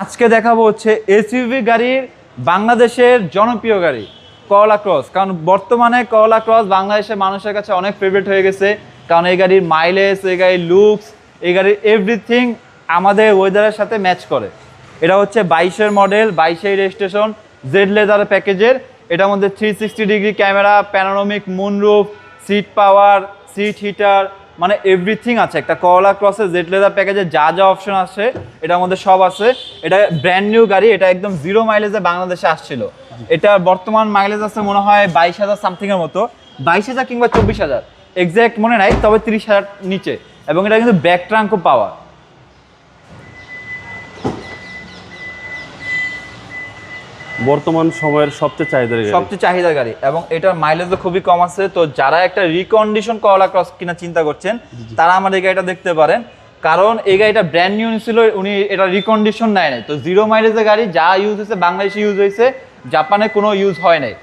আজকে দেখাবো হচ্ছে এসইউভি গাড়ির বাংলাদেশের জনপ্রিয় গাড়ি করলা ক্রস। কারণ বর্তমানে করলা ক্রস বাংলাদেশের মানুষের কাছে অনেক ফেভারিট হয়ে গেছে। কারণ এই গাড়ির মাইলেজ, এই গাড়ির লুকস, এই গাড়ির এভরিথিং আমাদের ওয়েদারের সাথে ম্যাচ করে। এটা হচ্ছে 22-এর মডেল, 22-এর রেজিস্ট্রেশন, জেড লেদার প্যাকেজের। এটার মধ্যে 360 degree camera, panoramic moonroof, seat power, seat heater, মানে এভরিথিং আছে। একটা করলা ক্রসের জেড লেদার প্যাকেজে যা যা অপশন আছে এটার মধ্যে সব আছে। এটা ব্র্যান্ড নিউ গাড়ি, এটা একদম জিরো মাইলেজে বাংলাদেশে আসছিল। এটা বর্তমান মাইলেজ আছে মনে হয় 22,000 সামথিংয়ের মতো, 22,000 কিংবা 24,000, এক্স্যাক্ট মনে নাই, তবে 30,000 নিচে। এবং এটা কিন্তু ব্যাক ট্রাঙ্কও পাওয়া। বর্তমান সময়ের সবচেয়ে চাহিদার গাড়ি এবং এটার মাইলেজও খুবই কম আছে। তো যারা একটা রিকন্ডিশন করলা ক্রস কিনা চিন্তা করছেন তারা আমার এই গাড়িটা দেখতে পারেন। কারণ এই গাড়িটা ব্র্যান্ড নিউ ছিল, উনি এটা রিকন্ডিশন নেয় নাই। তো জিরো মাইলেজের গাড়ি যা ইউজ হয়েছে বাংলাদেশে ইউজ হয়েছে, জাপানে কোনো ইউজ হয় নাই।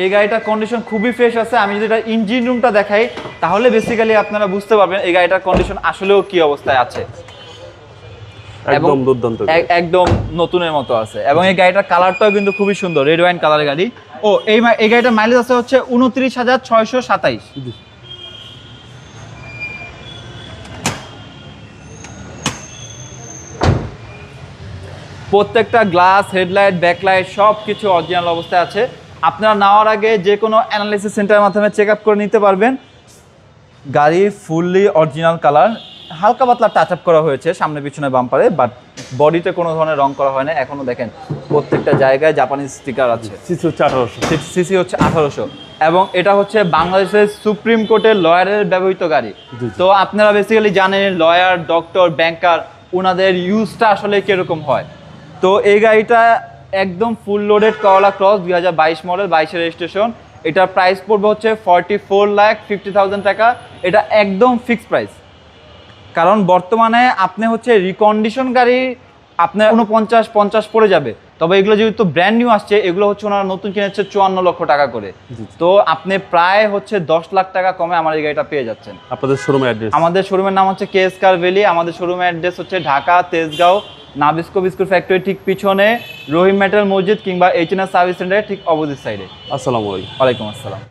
এই গাড়িটার কন্ডিশন খুবই ফ্রেশ আছে। আমি যদি এটা ইঞ্জিন রুমটা দেখাই তাহলে বেসিক্যালি আপনারা বুঝতে পারবেন এই গাড়িটার কন্ডিশন আসলেও কি অবস্থায় আছে। একদম দুর্দান্ত, একদম নতুনের মতো আছে। এবং এই গাড়িটার কালারটাও কিন্তু খুবই সুন্দর, রেড ওয়াইন কালারের গাড়ি। ও এই গাড়িটার মাইলেজ আছে হচ্ছে 29,627। প্রত্যেকটা গ্লাস, হেডলাইট, ব্যাকলাইট সব কিছু অরিজিনাল অবস্থায় আছে। আপনারা নেওয়ার আগে যে কোনো অ্যানালাইসিস সেন্টারের মাধ্যমে চেক আপ করে নিতে পারবেন। গাড়ি ফুললি অরিজিনাল কালার, হালকা পাতলা টাচ আপ করা হয়েছে সামনে পিছনে বাম্পারে, বাট বডিতে কোনো ধরনের রং করা হয় না। এখনো দেখেন প্রত্যেকটা জায়গায় জাপানিজ স্টিকার আছে। সিসি হচ্ছে 1800 এবং এটা হচ্ছে বাংলাদেশের সুপ্রিম কোর্টের লয়ারের ব্যবহৃত গাড়ি। তো আপনারা বেসিক্যালি জানেন লয়ার, ডক্টর, ব্যাংকার ওনাদের ইউজটা আসলে কিরকম হয়। তো এই গাড়িটা একদম ফুল লোডেড করলা ক্রস 2022 মডেল, 22-এর রেজিস্ট্রেশন। এটার প্রাইস পড়বে হচ্ছে 44,50,000 টাকা। এটা একদম ফিক্সড প্রাইস। কারণ বর্তমানে আপনি হচ্ছে রিকন্ডিশন গাড়ি আপনার 49-50 পড়ে যাবে, তবে এগুলো যেহেতু ব্র্যান্ড নিউ আসছে এগুলো হচ্ছে ওনারা নতুন কিনেছে 54 লক্ষ টাকা করে। তো আপনি প্রায় হচ্ছে 10 লাখ টাকা কমে আমার এই গাড়িটা পেয়ে যাচ্ছেন। আপনাদের শোরুমের অ্যাড্রেস? আমাদের শোরুমের নাম হচ্ছে কেএস কার ভ্যালি। আমাদের শোরুমের অ্যাড্রেস হচ্ছে Dhaka Tejgaon Nabisco biscuit factory ঠিক পিছনে রহিম মেটাল মসজিদ কিংবা এইচএনএস সার্ভিস সেন্টারের ঠিক অপোজিট সাইডে। আসসালামু আলাইকুম। ওয়ালাইকুম আসসালাম।